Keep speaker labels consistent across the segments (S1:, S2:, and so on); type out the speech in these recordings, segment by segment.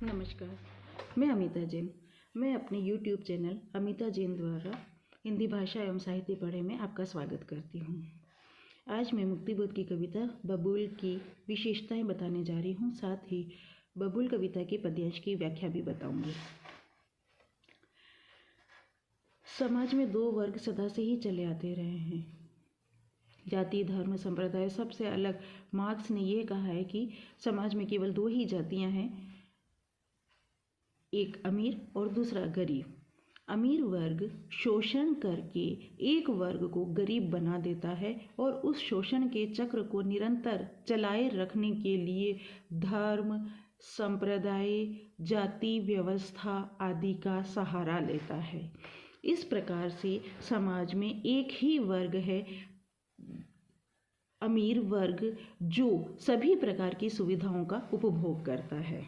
S1: नमस्कार, मैं अमिता जैन। मैं अपने YouTube चैनल अमिता जैन द्वारा हिंदी भाषा एवं साहित्य पढ़े में आपका स्वागत करती हूँ। आज मैं मुक्तिबोध की कविता बबूल की विशेषताएं बताने जा रही हूँ। साथ ही बबूल कविता के पद्यांश की व्याख्या भी बताऊंगी। समाज में दो वर्ग सदा से ही चले आते रहे हैं, जाति, धर्म, संप्रदाय सबसे अलग। मार्क्स ने यह कहा है कि समाज में केवल दो ही जातियां हैं, एक अमीर और दूसरा गरीब। अमीर वर्ग शोषण करके एक वर्ग को गरीब बना देता है और उस शोषण के चक्र को निरंतर चलाए रखने के लिए धर्म, संप्रदाय, जाति व्यवस्था आदि का सहारा लेता है। इस प्रकार से समाज में एक ही वर्ग है, अमीर वर्ग, जो सभी प्रकार की सुविधाओं का उपभोग करता है।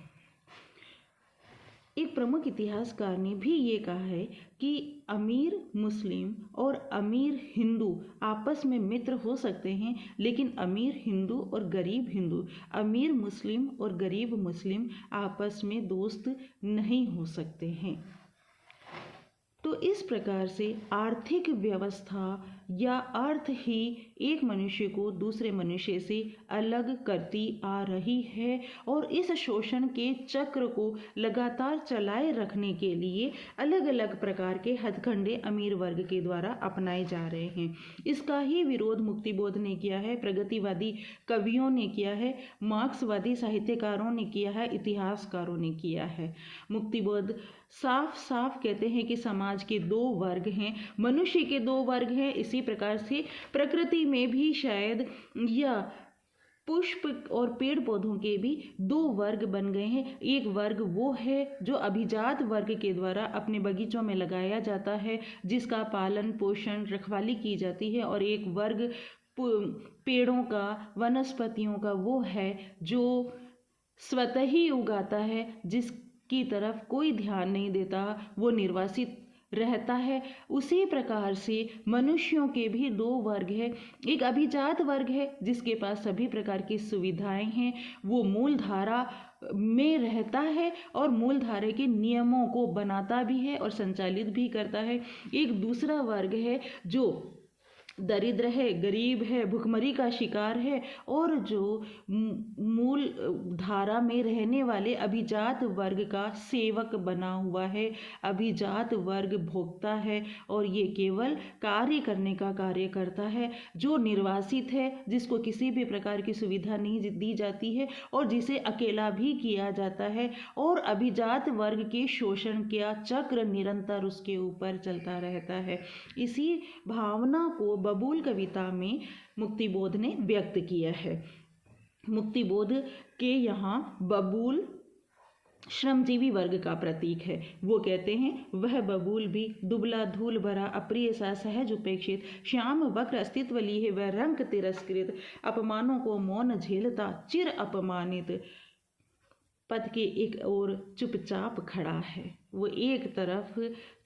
S1: एक प्रमुख इतिहासकार ने भी ये कहा है कि अमीर मुस्लिम और अमीर हिंदू आपस में मित्र हो सकते हैं, लेकिन अमीर हिंदू और गरीब हिंदू, अमीर मुस्लिम और गरीब मुस्लिम आपस में दोस्त नहीं हो सकते हैं। तो इस प्रकार से आर्थिक व्यवस्था या अर्थ ही एक मनुष्य को दूसरे मनुष्य से अलग करती आ रही है और इस शोषण के चक्र को लगातार चलाए रखने के लिए अलग अलग प्रकार के हथकंडे अमीर वर्ग के द्वारा अपनाए जा रहे हैं। इसका ही विरोध मुक्तिबोध ने किया है, प्रगतिवादी कवियों ने किया है, मार्क्सवादी साहित्यकारों ने किया है, इतिहासकारों ने किया है। मुक्तिबोध साफ साफ कहते हैं कि समाज के दो वर्ग हैं, मनुष्य के दो वर्ग हैं। इसी प्रकार से प्रकृति में भी शायद या पुष्प और पेड़ पौधों के भी दो वर्ग बन गए हैं। एक वर्ग वो है जो अभिजात वर्ग के द्वारा अपने बगीचों में लगाया जाता है, जिसका पालन पोषण रखवाली की जाती है, और एक वर्ग पेड़ों का, वनस्पतियों का वो है जो स्वतः ही उगाता है, जिसकी तरफ कोई ध्यान नहीं देता, वो निर्वासित रहता है। उसी प्रकार से मनुष्यों के भी दो वर्ग है। एक अभिजात वर्ग है जिसके पास सभी प्रकार की सुविधाएं हैं, वो मूल धारा में रहता है और मूल धारा के नियमों को बनाता भी है और संचालित भी करता है। एक दूसरा वर्ग है जो दरिद्र है, गरीब है, भुखमरी का शिकार है और जो मूल धारा में रहने वाले अभिजात वर्ग का सेवक बना हुआ है। अभिजात वर्ग भोगता है और ये केवल कार्य करने का कार्य करता है। जो निर्वासित है, जिसको किसी भी प्रकार की सुविधा नहीं दी जाती है और जिसे अकेला भी किया जाता है, और अभिजात वर्ग के शोषण का चक्र निरंतर उसके ऊपर चलता रहता है। इसी भावना को बबूल कविता में मुक्तिबोध ने व्यक्त किया है। मुक्तिबोध के यहाँ बबूल श्रमजीवी वर्ग का प्रतीक है। वो कहते हैं, वह बबूल भी दुबला धूल भरा अप्रिय सा सहज उपेक्षित, श्याम वक्र अस्तित्व लिए वह रंग तिरस्कृत, अपमानों को मौन झेलता चिर अपमानित, पद के एक ओर चुपचाप खड़ा है। वो एक तरफ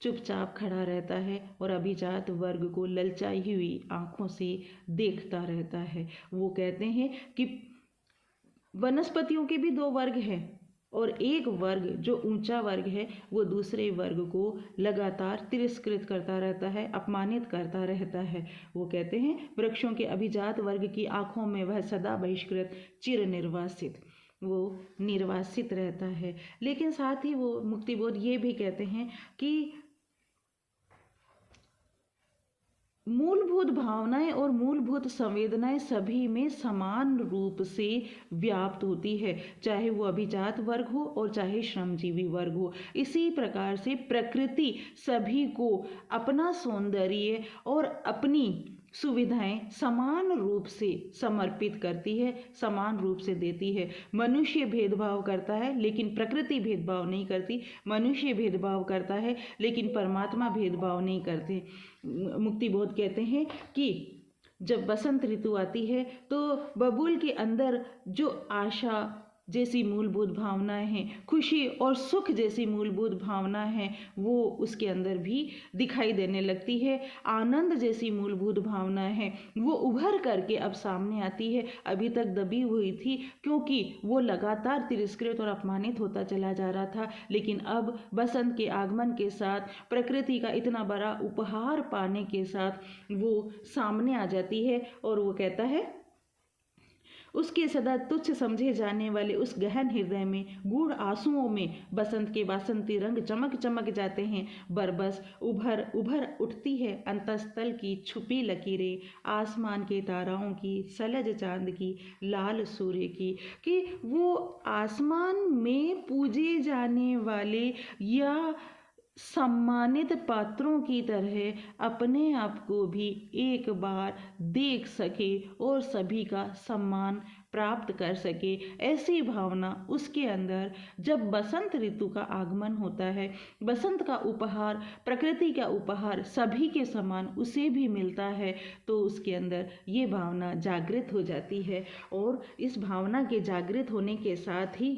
S1: चुपचाप खड़ा रहता है और अभिजात वर्ग को ललचाई हुई आंखों से देखता रहता है। वो कहते हैं कि वनस्पतियों के भी दो वर्ग हैं और एक वर्ग जो ऊंचा वर्ग है वो दूसरे वर्ग को लगातार तिरस्कृत करता रहता है, अपमानित करता रहता है। वो कहते हैं, वृक्षों के अभिजात वर्ग की आंखों में वह सदा बहिष्कृत, चिर निर्वासित, वो निर्वासित रहता है। लेकिन साथ ही वो मुक्तिबोध ये भी कहते हैं कि मूलभूत भावनाएं और मूलभूत संवेदनाएं सभी में समान रूप से व्याप्त होती है, चाहे वो अभिजात वर्ग हो और चाहे श्रमजीवी वर्ग हो। इसी प्रकार से प्रकृति सभी को अपना सौंदर्य और अपनी सुविधाएं समान रूप से समर्पित करती है, समान रूप से देती है। मनुष्य भेदभाव करता है लेकिन प्रकृति भेदभाव नहीं करती, मनुष्य भेदभाव करता है लेकिन परमात्मा भेदभाव नहीं करते। मुक्तिबोध कहते हैं कि जब बसंत ऋतु आती है तो बबूल के अंदर जो आशा जैसी मूलभूत भावनाएं हैं, खुशी और सुख जैसी मूलभूत भावनाएं हैं, वो उसके अंदर भी दिखाई देने लगती है। आनंद जैसी मूलभूत भावनाएं हैं, वो उभर करके अब सामने आती है। अभी तक दबी हुई थी क्योंकि वो लगातार तिरस्कृत और अपमानित होता चला जा रहा था, लेकिन अब बसंत के आगमन के साथ, प्रकृति का इतना बड़ा उपहार पाने के साथ वो सामने आ जाती है और वो कहता है, उसके सदा तुच्छ समझे जाने वाले उस गहन हृदय में, गूढ़ आंसुओं में बसंत के वासंती रंग चमक चमक जाते हैं। बरबस उभर उभर उठती है अंतस्तल की छुपी लकीरें, आसमान के ताराओं की, सलज चांद की, लाल सूर्य की, कि वो आसमान में पूजे जाने वाले या सम्मानित पात्रों की तरह अपने आप को भी एक बार देख सके और सभी का सम्मान प्राप्त कर सके। ऐसी भावना उसके अंदर जब बसंत ऋतु का आगमन होता है, बसंत का उपहार, प्रकृति का उपहार सभी के समान उसे भी मिलता है, तो उसके अंदर ये भावना जागृत हो जाती है। और इस भावना के जागृत होने के साथ ही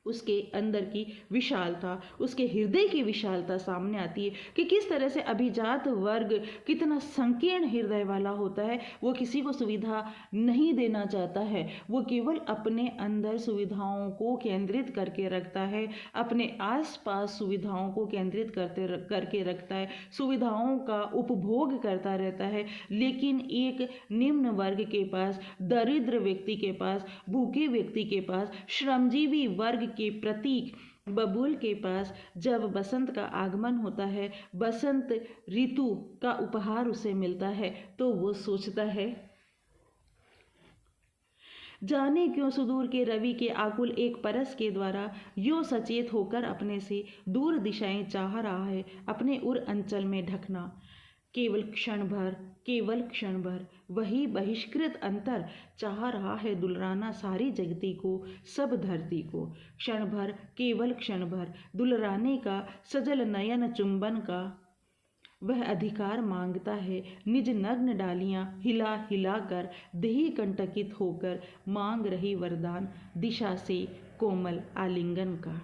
S1: उसके अंदर की विशालता, उसके हृदय की विशालता सामने आती है कि किस तरह से अभिजात वर्ग कितना संकीर्ण हृदय वाला होता है। वो किसी को सुविधा नहीं देना चाहता है, वो केवल अपने अंदर सुविधाओं को केंद्रित करके रखता है, अपने आसपास सुविधाओं को केंद्रित करके रखता है, सुविधाओं का उपभोग करता रहता है। लेकिन एक निम्न वर्ग के पास, दरिद्र व्यक्ति के पास, भूखे व्यक्ति के पास, श्रमजीवी वर्ग के प्रतीक बबूल के पास जब बसंत का आगमन होता है, बसंत ऋतु का उपहार उसे मिलता है, तो वो सोचता है, जाने क्यों सुदूर के रवि के आकुल एक परस के द्वारा यो सचेत होकर अपने से दूर दिशाएं चाह रहा है, अपने उर अंचल में ढकना। केवल क्षण भर वही बहिष्कृत अंतर चाह रहा है दुलराना सारी जगती को, सब धरती को। केवल क्षण भर दुलराने का, सजल नयन चुंबन का वह अधिकार मांगता है। निज नग्न डालियां हिला हिला कर, देही कंटकित होकर मांग रही वरदान, दिशा से कोमल आलिंगन का।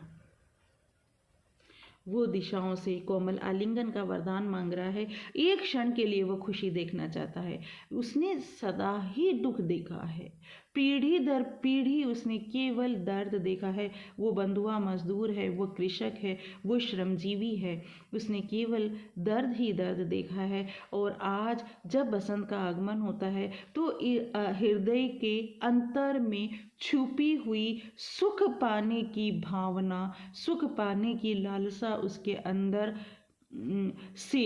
S1: वो दिशाओं से कोमल आलिंगन का वरदान मांग रहा है। एक क्षण के लिए वो खुशी देखना चाहता है। उसने सदा ही दुख देखा है, पीढ़ी दर पीढ़ी उसने केवल दर्द देखा है। वो बंधुआ मजदूर है, वो कृषक है, वो श्रमजीवी है, उसने केवल दर्द ही दर्द देखा है। और आज जब बसंत का आगमन होता है तो हृदय के अंतर में छुपी हुई सुख पाने की भावना, सुख पाने की लालसा उसके अंदर से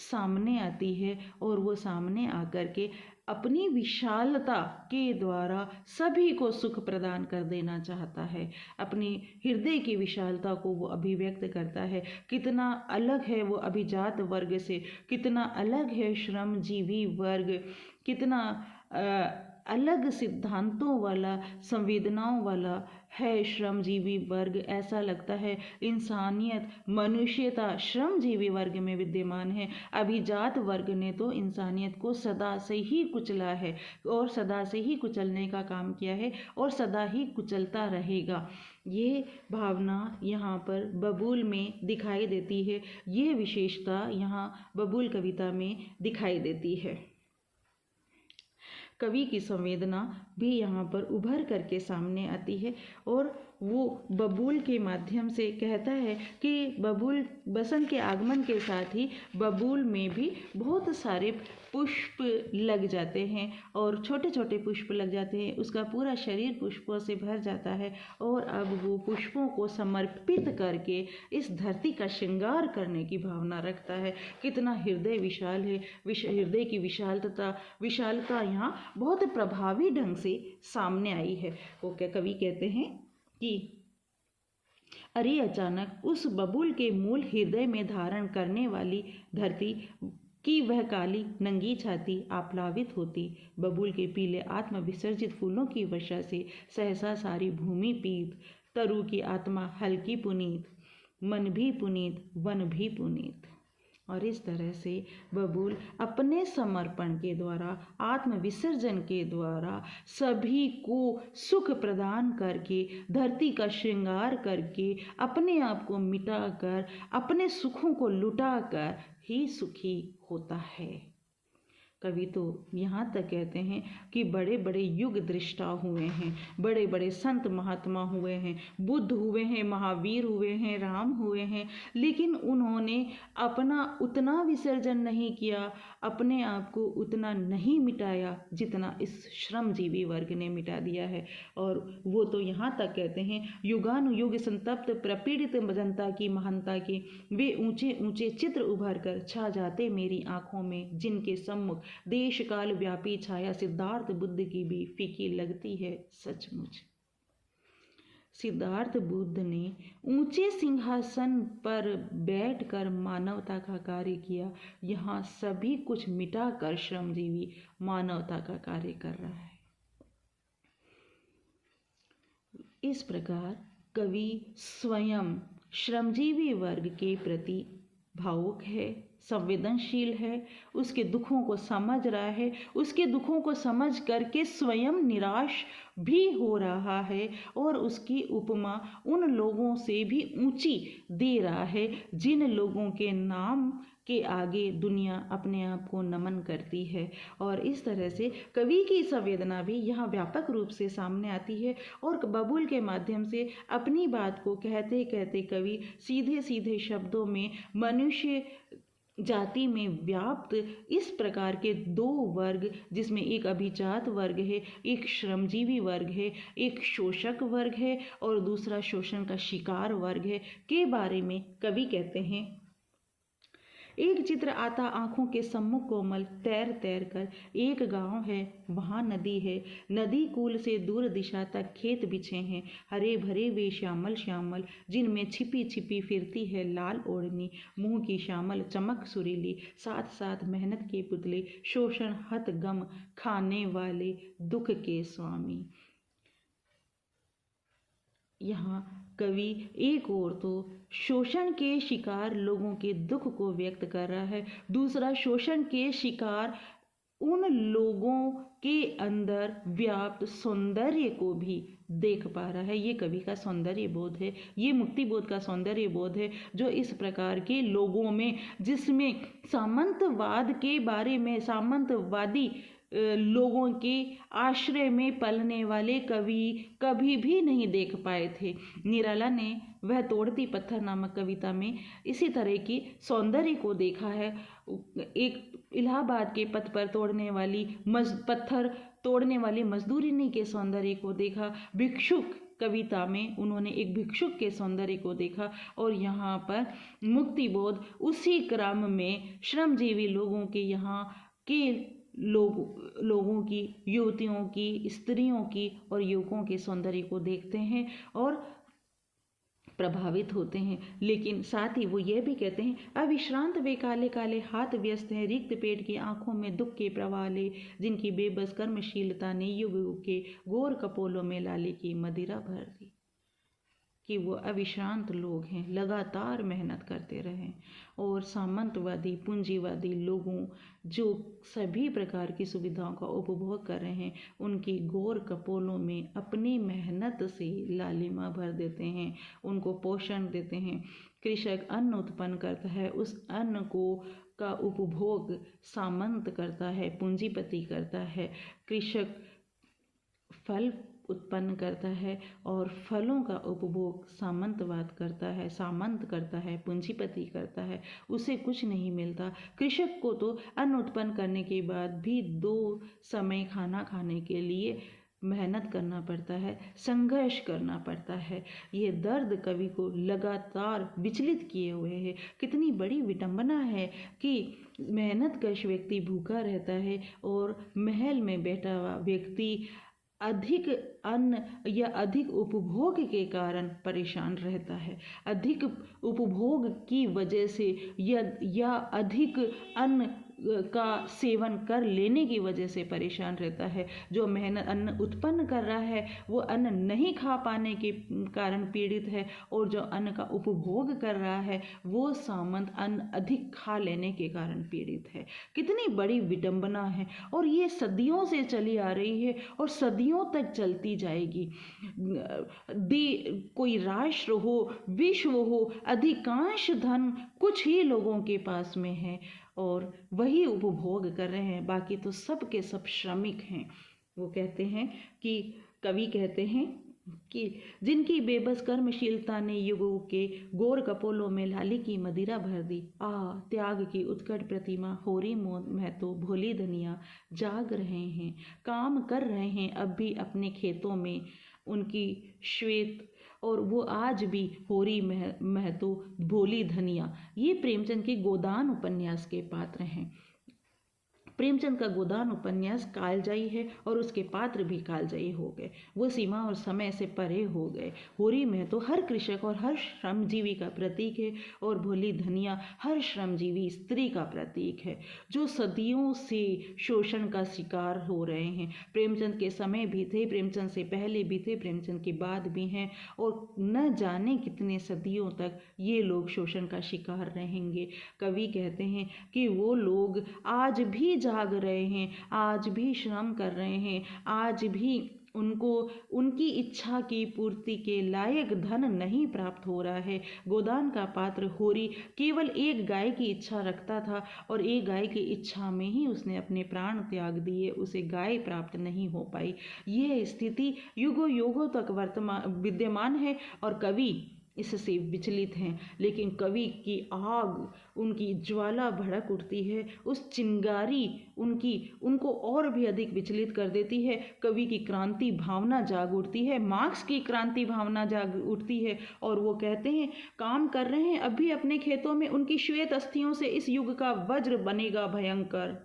S1: सामने आती है और वो सामने आकर के अपनी विशालता के द्वारा सभी को सुख प्रदान कर देना चाहता है। अपनी हृदय की विशालता को वो अभिव्यक्त करता है। कितना अलग है वो अभिजात वर्ग से, कितना अलग है श्रमजीवी वर्ग, कितना अलग सिद्धांतों वाला, संवेदनाओं वाला है श्रमजीवी वर्ग। ऐसा लगता है इंसानियत, मनुष्यता श्रमजीवी वर्ग में विद्यमान है। अभिजात वर्ग ने तो इंसानियत को सदा से ही कुचला है और सदा से ही कुचलने का काम किया है और सदा ही कुचलता रहेगा। ये भावना यहाँ पर बबूल में दिखाई देती है, ये विशेषता यहाँ बबूल कविता में दिखाई देती है। कवि की संवेदना भी यहाँ पर उभर करके सामने आती है और वो बबूल के माध्यम से कहता है कि बबूल बसंत के आगमन के साथ ही बबूल में भी बहुत सारे पुष्प लग जाते हैं और छोटे छोटे पुष्प लग जाते हैं। उसका पूरा शरीर पुष्पों से भर जाता है और अब वो पुष्पों को समर्पित करके इस धरती का श्रृंगार करने की भावना रखता है। कितना हृदय विशाल है, हृदय की विशालता यहाँ बहुत प्रभावी ढंग से सामने आई है। वो क्या कवि कहते हैं कि अरे अचानक उस बबूल के मूल हृदय में धारण करने वाली धरती की वह काली नंगी छाती आप्लावित होती। बबूल के पीले आत्म विसर्जित फूलों की वर्षा से सहसा सारी भूमि पीत, तरु की आत्मा हल्की पुनीत, मन भी पुनीत, वन भी पुनीत। और इस तरह से बबूल अपने समर्पण के द्वारा, आत्म विसर्जन के द्वारा सभी को सुख प्रदान करके, धरती का श्रृंगार करके, अपने आप को मिटाकर, अपने सुखों को लुटाकर ही सुखी होता है। कवि तो यहाँ तक कहते हैं कि बड़े बड़े युग दृष्टा हुए हैं, बड़े बड़े संत महात्मा हुए हैं, बुद्ध हुए हैं, महावीर हुए हैं, राम हुए हैं, लेकिन उन्होंने अपना उतना विसर्जन नहीं किया, अपने आप को उतना नहीं मिटाया जितना इस श्रमजीवी वर्ग ने मिटा दिया है। और वो तो यहाँ तक कहते हैं, युगानुयुग संतप्त प्रपीड़ित जनता की महानता के वे ऊंचे ऊंचे चित्र उभर कर छा जाते मेरी आंखों में, जिनके सम्मुख देश काल व्यापी छाया सिद्धार्थ बुद्ध की भी फीकी लगती है सचमुच। सिद्धार्थ बुद्ध ने ऊंचे सिंहासन पर बैठकर मानवता का कार्य किया, यहाँ सभी कुछ मिटाकर श्रमजीवी मानवता का कार्य कर रहा है। इस प्रकार कवि स्वयं श्रमजीवी वर्ग के प्रति भावुक है, संवेदनशील है, उसके दुखों को समझ रहा है, उसके दुखों को समझ करके स्वयं निराश भी हो रहा है और उसकी उपमा उन लोगों से भी ऊंची दे रहा है जिन लोगों के नाम के आगे दुनिया अपने आप को नमन करती है। और इस तरह से कवि की संवेदना भी यहाँ व्यापक रूप से सामने आती है और बबूल के माध्यम से अपनी बात को कहते कहते कवि सीधे सीधे शब्दों में मनुष्य जाति में व्याप्त इस प्रकार के दो वर्ग, जिसमें एक अभिजात वर्ग है, एक श्रमजीवी वर्ग है, एक शोषक वर्ग है और दूसरा शोषण का शिकार वर्ग है, के बारे में कवि कहते हैं, एक चित्र आता आंखों के सम्मुख कोमल, तैर तैर कर एक गांव है, वहाँ नदी है, नदी कूल से दूर दिशा तक खेत बिछे हैं, हरे भरे वे श्यामल श्यामल, जिनमें छिपी छिपी फिरती है लाल ओढ़नी, मुंह की श्यामल चमक सुरीली, साथ साथ मेहनत के पुतले, शोषण हत गम खाने वाले, दुख के स्वामी। यहाँ कवि एक ओर तो शोषण के शिकार लोगों के दुख को व्यक्त कर रहा है, दूसरा शोषण के शिकार उन लोगों के अंदर व्याप्त सौंदर्य को भी देख पा रहा है। ये कवि का सौंदर्य बोध है, ये मुक्ति बोध का सौंदर्य बोध है, जो इस प्रकार के लोगों में, जिसमें सामंतवाद के बारे में, सामंतवादी लोगों के आश्रय में पलने वाले कवि कभी भी नहीं देख पाए थे। निराला ने वह तोड़ती पत्थर नामक कविता में इसी तरह की सौंदर्य को देखा है। एक इलाहाबाद के पथ पर तोड़ने वाली पत्थर तोड़ने वाली मजदूरिनी के सौंदर्य को देखा, भिक्षुक कविता में उन्होंने एक भिक्षुक के सौंदर्य को देखा, और यहाँ पर मुक्तिबोध उसी क्रम में श्रमजीवी लोगों के यहाँ के लोगों की, युवतियों की, स्त्रियों की और युवकों के सौंदर्य को देखते हैं और प्रभावित होते हैं। लेकिन साथ ही वो ये भी कहते हैं, अविश्रांत वे काले काले हाथ व्यस्त हैं, रिक्त पेट की आंखों में दुख के प्रवाले, जिनकी बेबस कर्मशीलता ने युग युग के गोर कपोलों में लाले की मदिरा भर दी। कि वो अविश्रांत लोग हैं, लगातार मेहनत करते रहें, और सामंतवादी पूंजीवादी लोगों जो सभी प्रकार की सुविधाओं का उपभोग कर रहे हैं, उनकी गोर कपोलों में अपनी मेहनत से लालिमा भर देते हैं, उनको पोषण देते हैं। कृषक अन्न उत्पन्न करता है, उस अन्न को का उपभोग सामंत करता है, पूंजीपति करता है। कृषक फल उत्पन्न करता है और फलों का उपभोग सामंतवाद करता है, सामंत करता है, पूंजीपति करता है, उसे कुछ नहीं मिलता। कृषक को तो अन्न उत्पन्न करने के बाद भी 2 समय खाना खाने के लिए मेहनत करना पड़ता है, संघर्ष करना पड़ता है। ये दर्द कवि को लगातार विचलित किए हुए है। कितनी बड़ी विडंबना है कि मेहनतकश व्यक्ति भूखा रहता है और महल में बैठा हुआ व्यक्ति अधिक अन्न या अधिक उपभोग के कारण परेशान रहता है। अधिक उपभोग की वजह से या अधिक अन्न का सेवन कर लेने की वजह से परेशान रहता है, जो मेहनत अन्न उत्पन्न कर रहा है वो अन्न नहीं खा पाने के कारण पीड़ित है, और जो अन्न का उपभोग कर रहा है वो सामंत अन्न अधिक खा लेने के कारण पीड़ित है। कितनी बड़ी विडंबना है, और ये सदियों से चली आ रही है और सदियों तक चलती जाएगी। कोई राष्ट्र हो, विश्व हो, अधिकांश धन कुछ ही लोगों के पास में है और वही उपभोग कर रहे हैं, बाकी तो सब के सब श्रमिक हैं। वो कहते हैं कि कवि कहते हैं कि जिनकी बेबस कर्मशीलता ने युगों के गोर कपोलों में लाली की मदिरा भर दी, त्याग की उत्कट प्रतिमा होरी महतो भोली धनिया जाग रहे हैं, काम कर रहे हैं अब भी अपने खेतों में उनकी श्वेत, और वो आज भी होरी महतो भोली धनिया। ये प्रेमचंद के गोदान उपन्यास के पात्र हैं। प्रेमचंद का गोदान उपन्यास कालजयी है और उसके पात्र भी कालजयी हो गए, वो सीमा और समय से परे हो गए। होरी महतो हर कृषक और हर श्रमजीवी का प्रतीक है, और भोली धनिया हर श्रमजीवी स्त्री का प्रतीक है जो सदियों से शोषण का शिकार हो रहे हैं। प्रेमचंद के समय भी थे, प्रेमचंद से पहले भी थे, प्रेमचंद के बाद भी हैं, और न जाने कितने सदियों तक ये लोग शोषण का शिकार रहेंगे। कवि कहते हैं कि वो लोग आज भी जाग रहे हैं, आज भी श्रम कर रहे हैं, आज भी उनको उनकी इच्छा की पूर्ति के लायक धन नहीं प्राप्त हो रहा है। गोदान का पात्र होरी केवल एक गाय की इच्छा रखता था, और एक गाय की इच्छा में ही उसने अपने प्राण त्याग दिए, उसे गाय प्राप्त नहीं हो पाई। ये स्थिति युगों युगों तक विद्यमान है और कवि इससे विचलित हैं, लेकिन कवि की आग, उनकी ज्वाला भड़क उठती है, उस चिंगारी उनको और भी अधिक विचलित कर देती है। कवि की क्रांति भावना जाग उठती है, मार्क्स की क्रांति भावना जाग उठती है, और वो कहते हैं काम कर रहे हैं अभी अपने खेतों में, उनकी श्वेत अस्थियों से इस युग का वज्र बनेगा भयंकर,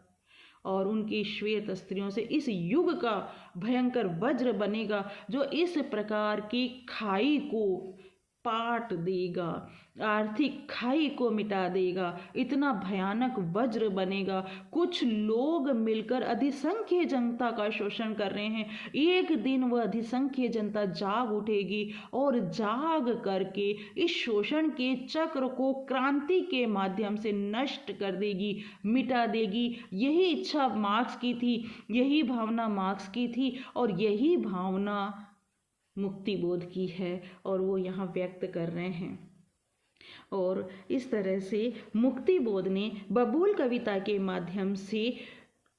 S1: और उनकी श्वेत अस्त्रियों से इस युग का भयंकर वज्र बनेगा जो इस प्रकार की खाई को पाट देगा, आर्थिक खाई को मिटा देगा। इतना भयानक वज्र बनेगा। कुछ लोग मिलकर अधिसंख्य जनता का शोषण कर रहे हैं। एक दिन वह अधिसंख्य जनता जाग उठेगी और जाग करके इस शोषण के चक्र को क्रांति के माध्यम से नष्ट कर देगी, मिटा देगी। यही इच्छा मार्क्स की थी, यही भावना मार्क्स की थी, और यही भावना मुक्तिबोध की है, और वो यहाँ व्यक्त कर रहे हैं। और इस तरह से मुक्तिबोध ने बबूल कविता के माध्यम से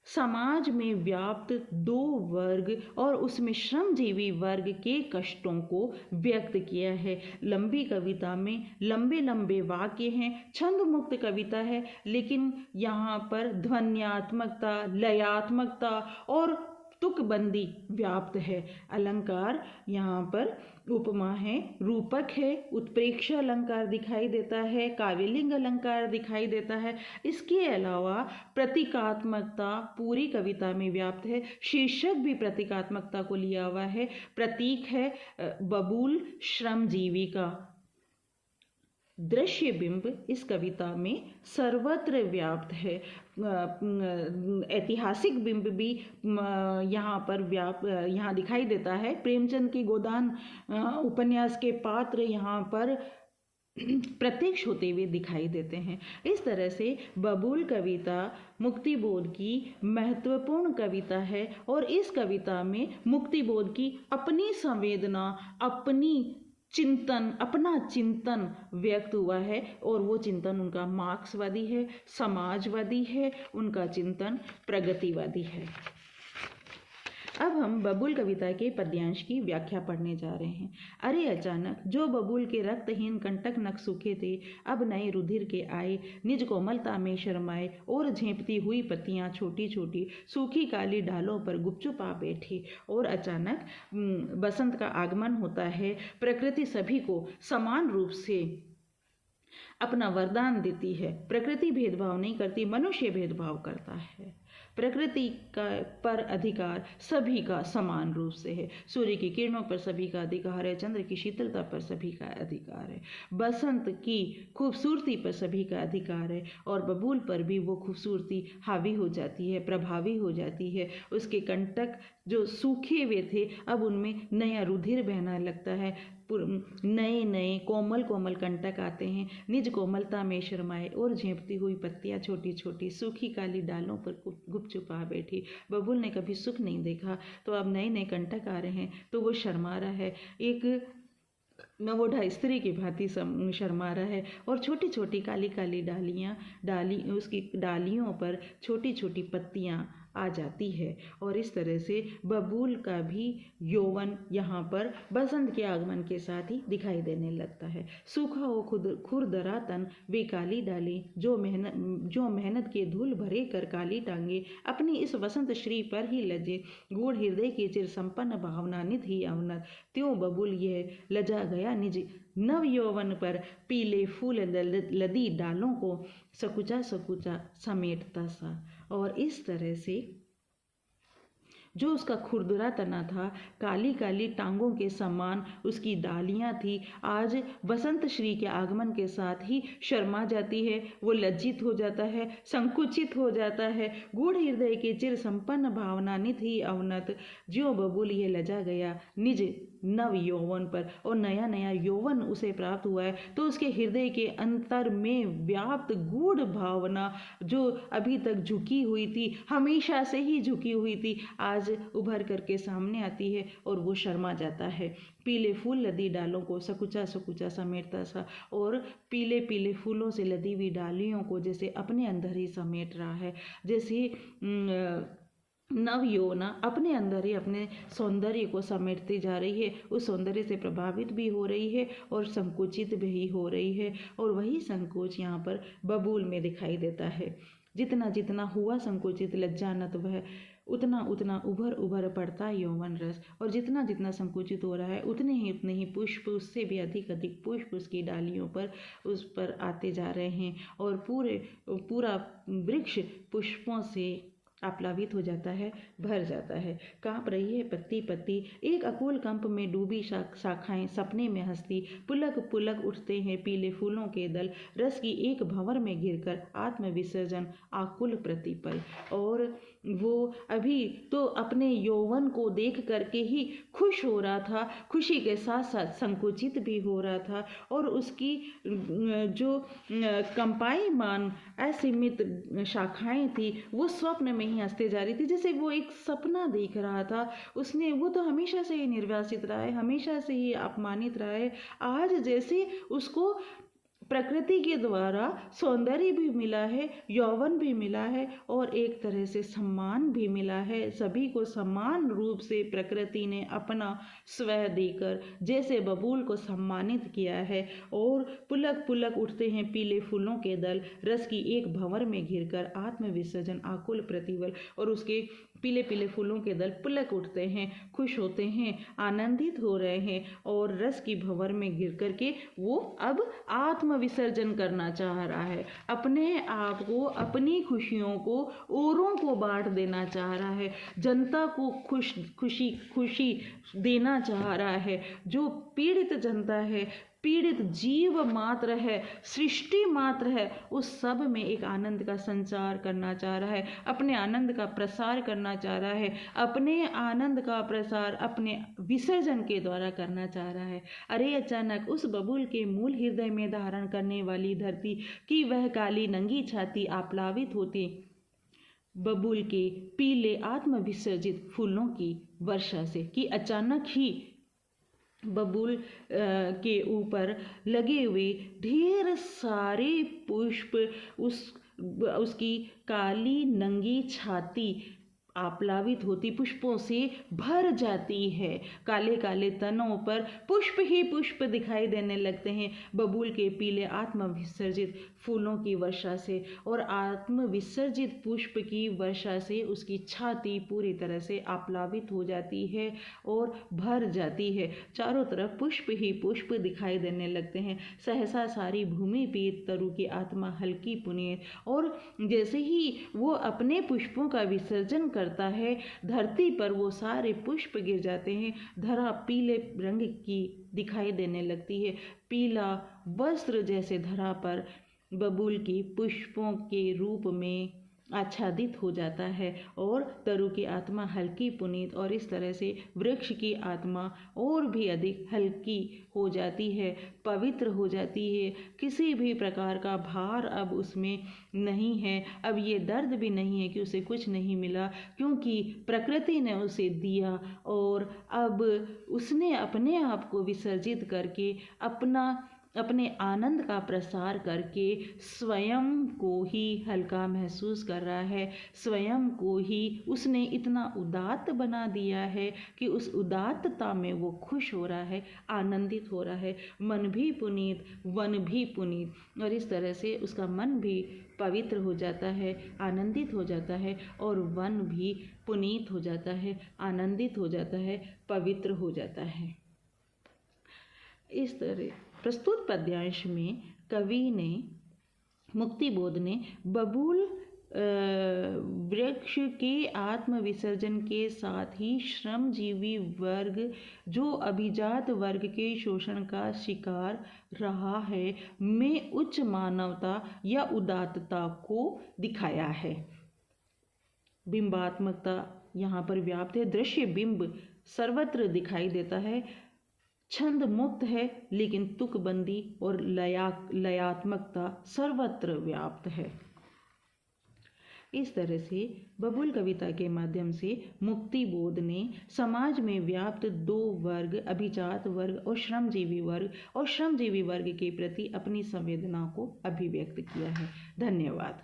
S1: समाज में व्याप्त दो वर्ग और उसमें श्रमजीवी वर्ग के कष्टों को व्यक्त किया है। लंबी कविता में लंबे लंबे वाक्य हैं, छंद मुक्त कविता है, लेकिन यहाँ पर ध्वन्यात्मकता, लयात्मकता और तुकबंदी व्याप्त है। अलंकार यहाँ पर उपमा है, रूपक है, उत्प्रेक्ष अलंकार दिखाई देता है, काव्यलिंग अलंकार दिखाई देता है। इसके अलावा प्रतीकात्मकता पूरी कविता में व्याप्त है। शीर्षक भी प्रतीकात्मकता को लिया हुआ है। प्रतीक है बबूल श्रमजीवी का। दृश्य बिंब इस कविता में सर्वत्र व्याप्त है। ऐतिहासिक बिंब भी यहाँ दिखाई देता है। प्रेमचंद की गोदान उपन्यास के पात्र यहाँ पर प्रत्यक्ष होते हुए दिखाई देते हैं। इस तरह से बबूल कविता मुक्तिबोध की महत्वपूर्ण कविता है, और इस कविता में मुक्तिबोध की अपनी संवेदना, अपना चिंतन व्यक्त हुआ है, और वो चिंतन उनका मार्क्सवादी है, समाजवादी है, उनका चिंतन प्रगतिवादी है। अब हम बबूल कविता के पद्यांश की व्याख्या पढ़ने जा रहे हैं। अरे अचानक जो बबूल के रक्तहीन कंटक नख सूखे थे, अब नए रुधिर के आए, निज कोमलता में शर्माए, और झेंपती हुई पत्तियां छोटी छोटी सूखी काली डालों पर गुपचुप आ बैठी। और अचानक बसंत का आगमन होता है। प्रकृति सभी को समान रूप से अपना वरदान देती है। प्रकृति भेदभाव नहीं करती, मनुष्य भेदभाव करता है। प्रकृति का पर अधिकार सभी का समान रूप से है। सूर्य की किरणों पर सभी का अधिकार है, चंद्र की शीतलता पर सभी का अधिकार है, बसंत की खूबसूरती पर सभी का अधिकार है, और बबूल पर भी वो खूबसूरती हावी हो जाती है, प्रभावी हो जाती है। उसके कंटक जो सूखे हुए थे अब उनमें नया रुधिर बहना लगता है, नए नए कोमल कोमल कंटक आते हैं। निज कोमलता में शर्माए और झेंपती हुई पत्तियां छोटी छोटी सूखी काली डालों पर गुपचुपा बैठी। बबूल ने कभी सुख नहीं देखा, तो अब नए नए कंटक आ रहे हैं तो वो शर्मा रहा है, एक नवोढ़ा स्त्री की भांति शर्मा रहा है, और छोटी छोटी काली काली उसकी डालियों पर छोटी छोटी पत्तियां आ जाती है। और इस तरह से बबूल का भी यौवन यहाँ पर बसंत के आगमन के साथ ही दिखाई देने लगता है। सूखा हो खुरदरा तन वे काली डाली, जो मेहनत के धूल भरे कर काली टांगे, अपनी इस वसंत श्री पर ही लजे, गूढ़ हृदय की चिर संपन्न भावना नित ही अवनत, त्यों बबूल यह लजा गया निज नव यौवन पर, पीले फूल लदी डालों को सकुचा सकुचा समेटता सा। और इस तरह से जो उसका खुरदुरा तना था, काली काली टांगों के समान उसकी डालियां थी, आज बसंत श्री के आगमन के साथ ही शर्मा जाती है, वो लज्जित हो जाता है, संकुचित हो जाता है। गूढ़ हृदय के चिर संपन्न भावना नित ही अवनत, ज्यों बबूल ये लजा गया निज नव यौवन पर, और नया नया यौवन उसे प्राप्त हुआ है, तो उसके हृदय के अंतर में व्याप्त गूढ़ भावना जो अभी तक झुकी हुई थी, हमेशा से ही झुकी हुई थी, आज उभर करके सामने आती है और वो शर्मा जाता है। पीले फूल लदी डालों को सकुचा सकुचा समेटता सा, और पीले पीले फूलों से लदी हुई डालियों को जैसे अपने अंदर ही समेट रहा है, जैसे नव यौवना अपने अंदर ही अपने सौंदर्य को समेटती जा रही है, उस सौंदर्य से प्रभावित भी हो रही है और संकुचित भी हो रही है। और वही संकोच यहाँ पर बबूल में दिखाई देता है। जितना जितना हुआ संकुचित लज्जानत वह, उतना उतना उभर उभर पड़ता यौवन रस, और जितना जितना संकुचित हो रहा है उतने ही पुष्प, उससे भी अधिक अधिक पुष्प उसकी डालियों पर उस पर आते जा रहे हैं, और पूरा वृक्ष पुष्पों से आप्लावित हो जाता है, भर जाता है। कांप रही है पत्ती पत्ती, एक अकुल कंप में डूबी शाखाएं सपने में हंसती, पुलक पुलक उठते हैं पीले फूलों के दल, रस की एक भंवर में गिरकर आत्म विसर्जन आकुल प्रतिपल। और वो अभी तो अपने यौवन को देख करके ही खुश हो रहा था, खुशी के साथ साथ संकुचित भी हो रहा था, और उसकी जो कंपायमान असीमित शाखाएं थी वो स्वप्न में ही हंसते जा रही थी, जैसे वो एक सपना देख रहा था। वो तो हमेशा से ही निर्वासित रहा है, हमेशा से ही अपमानित रहा है, आज जैसे उसको प्रकृति के द्वारा सौंदर्य भी मिला है, यौवन भी मिला है, और एक तरह से सम्मान भी मिला है। सभी को समान रूप से प्रकृति ने अपना स्व देकर जैसे बबूल को सम्मानित किया है। और पुलक पुलक उठते हैं पीले फूलों के दल, रस की एक भंवर में घिरकर आत्म विसर्जन आकुल प्रतिबल, और उसके पीले पीले फूलों के दल पुलक उठते हैं, खुश होते हैं, आनंदित हो रहे हैं, और रस की भंवर में गिर करके वो अब आत्म विसर्जन करना चाह रहा है, अपने आप को, अपनी खुशियों को औरों को बांट देना चाह रहा है, जनता को खुशी देना चाह रहा है। जो पीड़ित जनता है, पीड़ित जीव मात्र है, सृष्टि मात्र है, उस सब में एक आनंद का संचार करना चाह रहा है, अपने आनंद का प्रसार करना चाह रहा है, अपने आनंद का प्रसार अपने विसर्जन के द्वारा करना चाह रहा है। अरे अचानक उस बबूल के मूल हृदय में धारण करने वाली धरती की वह काली नंगी छाती आप्लावित होती बबूल के पीले आत्म विसर्जित फूलों की वर्षा से, कि अचानक ही बबूल के ऊपर लगे हुए ढेर सारे पुष्प उसकी काली नंगी छाती आप्लावित होती, पुष्पों से भर जाती है। काले काले तनों पर पुष्प ही पुष्प दिखाई देने लगते हैं बबूल के पीले आत्मविसर्जित फूलों की वर्षा से, और आत्मविसर्जित पुष्प की वर्षा से उसकी छाती पूरी तरह से आप्लावित हो जाती है और भर जाती है। चारों तरफ पुष्प ही पुष्प दिखाई देने लगते हैं। सहसा सारी भूमि पीत तरु की आत्मा हल्की पुनीत, और जैसे ही वो अपने पुष्पों का विसर्जन करता है, धरती पर वो सारे पुष्प गिर जाते हैं। धरा पीले रंग की दिखाई देने लगती है। पीला वस्त्र जैसे धरा पर बबूल की पुष्पों के रूप में आच्छादित हो जाता है, और तरु की आत्मा हल्की पुनीत, और इस तरह से वृक्ष की आत्मा और भी अधिक हल्की हो जाती है, पवित्र हो जाती है। किसी भी प्रकार का भार अब उसमें नहीं है। अब ये दर्द भी नहीं है कि उसे कुछ नहीं मिला, क्योंकि प्रकृति ने उसे दिया, और अब उसने अपने आप को विसर्जित करके अपने आनंद का प्रसार करके स्वयं को ही हल्का महसूस कर रहा है। स्वयं को ही उसने इतना उदात्त बना दिया है कि उस उदात्तता में वो खुश हो रहा है, आनंदित हो रहा है। मन भी पुनीत, वन भी पुनीत, और इस तरह से उसका मन भी पवित्र हो जाता है, आनंदित हो जाता है, और वन भी पुनीत हो जाता है, आनंदित हो जाता है, पवित्र हो जाता है। इस तरह प्रस्तुत पद्यांश में कवि ने, मुक्तिबोध ने बबूल वृक्ष के आत्मविसर्जन के साथ ही श्रमजीवी वर्ग, जो अभिजात वर्ग के शोषण का शिकार रहा है, में उच्च मानवता या उदात्तता को दिखाया है। बिंबात्मकता यहाँ पर व्याप्त है। दृश्य बिंब सर्वत्र दिखाई देता है। छंद मुक्त है, लेकिन तुकबंदी और लयात्मकता सर्वत्र व्याप्त है। इस तरह से बबूल कविता के माध्यम से मुक्तिबोध ने समाज में व्याप्त दो वर्ग, अभिजात वर्ग और श्रमजीवी वर्ग के प्रति अपनी संवेदना को अभिव्यक्त किया है। धन्यवाद।